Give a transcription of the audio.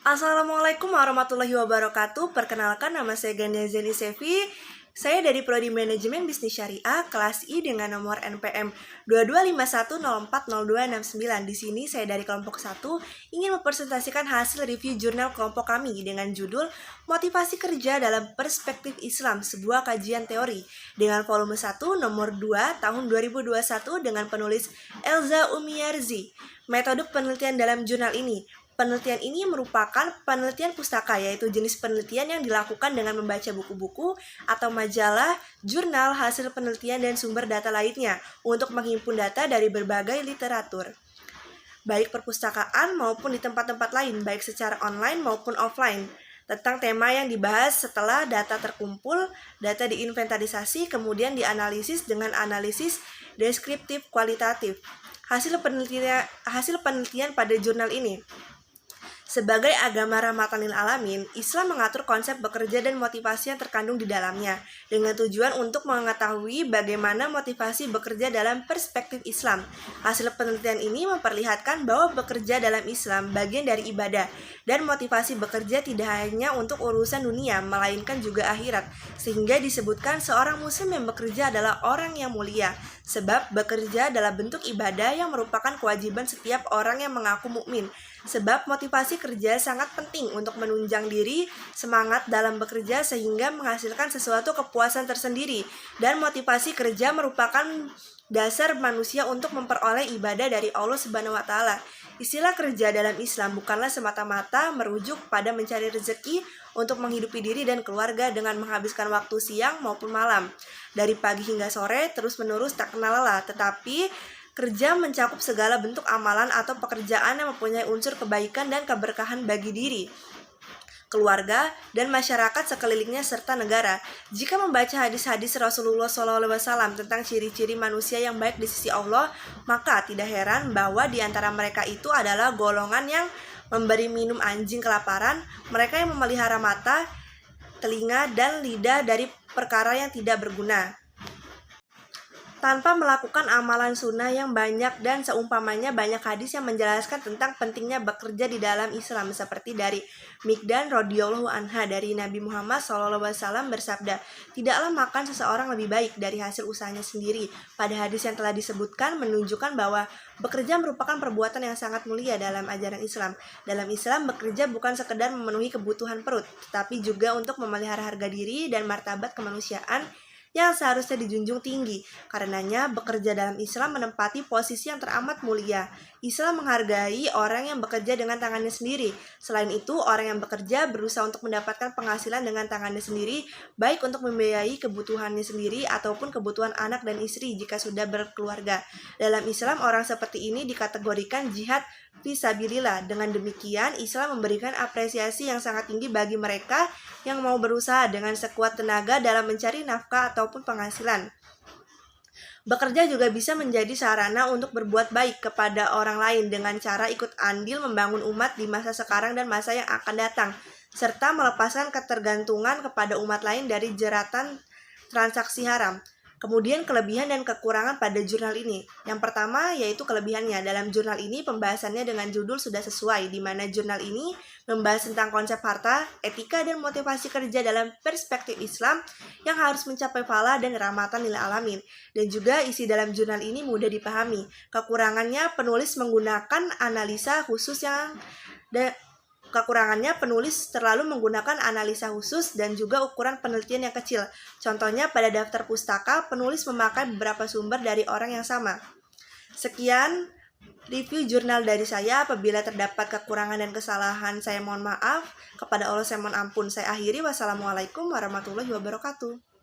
Assalamualaikum warahmatullahi wabarakatuh. Perkenalkan, nama saya Ganda Zeni Sevi. Saya dari Prodi Manajemen Bisnis Syariah kelas I dengan nomor NPM 2251040269. Di sini saya dari kelompok 1 ingin mempresentasikan hasil review jurnal kelompok kami dengan judul Motivasi Kerja dalam Perspektif Islam, sebuah kajian teori dengan volume 1 nomor 2 tahun 2021 dengan penulis Elza Umiyarzi. Metode penelitian dalam jurnal ini. Penelitian ini merupakan penelitian pustaka, yaitu jenis penelitian yang dilakukan dengan membaca buku-buku atau majalah, jurnal, hasil penelitian, dan sumber data lainnya untuk menghimpun data dari berbagai literatur, baik perpustakaan maupun di tempat-tempat lain, baik secara online maupun offline, tentang tema yang dibahas. Setelah data terkumpul, data diinventarisasi, kemudian dianalisis dengan analisis deskriptif kualitatif. Hasil penelitian pada jurnal ini. Sebagai agama rahmatan lil alamin, Islam mengatur konsep bekerja dan motivasi yang terkandung di dalamnya, dengan tujuan untuk mengetahui bagaimana motivasi bekerja dalam perspektif Islam. Hasil penelitian ini memperlihatkan bahwa bekerja dalam Islam bagian dari ibadah, dan motivasi bekerja tidak hanya untuk urusan dunia, melainkan juga akhirat, sehingga disebutkan seorang muslim yang bekerja adalah orang yang mulia, sebab bekerja adalah bentuk ibadah yang merupakan kewajiban setiap orang yang mengaku mukmin. Sebab motivasi kerja sangat penting untuk menunjang diri, semangat dalam bekerja sehingga menghasilkan sesuatu kepuasan tersendiri, dan motivasi kerja merupakan dasar manusia untuk memperoleh ibadah dari Allah Subhanahu wa taala. Istilah kerja dalam Islam bukanlah semata-mata merujuk pada mencari rezeki untuk menghidupi diri dan keluarga dengan menghabiskan waktu siang maupun malam, dari pagi hingga sore terus-menerus tak kenal lelah, tetapi kerja mencakup segala bentuk amalan atau pekerjaan yang mempunyai unsur kebaikan dan keberkahan bagi diri, keluarga, dan masyarakat sekelilingnya serta negara. Jika membaca hadis-hadis Rasulullah SAW tentang ciri-ciri manusia yang baik di sisi Allah, maka tidak heran bahwa di antara mereka itu adalah golongan yang memberi minum anjing kelaparan, mereka yang memelihara mata, telinga, dan lidah dari perkara yang tidak berguna, tanpa melakukan amalan sunnah yang banyak, dan seumpamanya banyak hadis yang menjelaskan tentang pentingnya bekerja di dalam Islam, seperti dari Mikdan radhiyallahu anha dari Nabi Muhammad SAW bersabda, tidaklah makan seseorang lebih baik dari hasil usahanya sendiri. Pada hadis yang telah disebutkan menunjukkan bahwa bekerja merupakan perbuatan yang sangat mulia dalam ajaran Islam. Dalam Islam, bekerja bukan sekedar memenuhi kebutuhan perut, tetapi juga untuk memelihara harga diri dan martabat kemanusiaan yang seharusnya dijunjung tinggi. Karenanya, bekerja dalam Islam menempati posisi yang teramat mulia. Islam menghargai orang yang bekerja dengan tangannya sendiri. Selain itu, orang yang bekerja berusaha untuk mendapatkan penghasilan dengan tangannya sendiri, baik untuk membiayai kebutuhannya sendiri ataupun kebutuhan anak dan istri jika sudah berkeluarga. Dalam Islam, orang seperti ini dikategorikan jihad fisabilillah. Dengan demikian, Islam memberikan apresiasi yang sangat tinggi bagi mereka yang mau berusaha dengan sekuat tenaga dalam mencari nafkah ataupun penghasilan. Bekerja juga bisa menjadi sarana untuk berbuat baik kepada orang lain dengan cara ikut andil membangun umat di masa sekarang dan masa yang akan datang, serta melepaskan ketergantungan kepada umat lain dari jeratan transaksi haram. Kemudian kelebihan dan kekurangan pada jurnal ini. Yang pertama yaitu kelebihannya. Dalam jurnal ini pembahasannya dengan judul sudah sesuai, di mana jurnal ini membahas tentang konsep harta, etika, dan motivasi kerja dalam perspektif Islam yang harus mencapai falah dan rahmatan lil alamin. Dan juga isi dalam jurnal ini mudah dipahami. Kekurangannya, penulis menggunakan analisa khusus penulis terlalu menggunakan analisa khusus dan juga ukuran penelitian yang kecil. Contohnya pada daftar pustaka, penulis memakai beberapa sumber dari orang yang sama. Sekian review jurnal dari saya. Apabila terdapat kekurangan dan kesalahan, saya mohon maaf. Kepada Allah saya mohon ampun. Saya akhiri. Wassalamualaikum warahmatullahi wabarakatuh.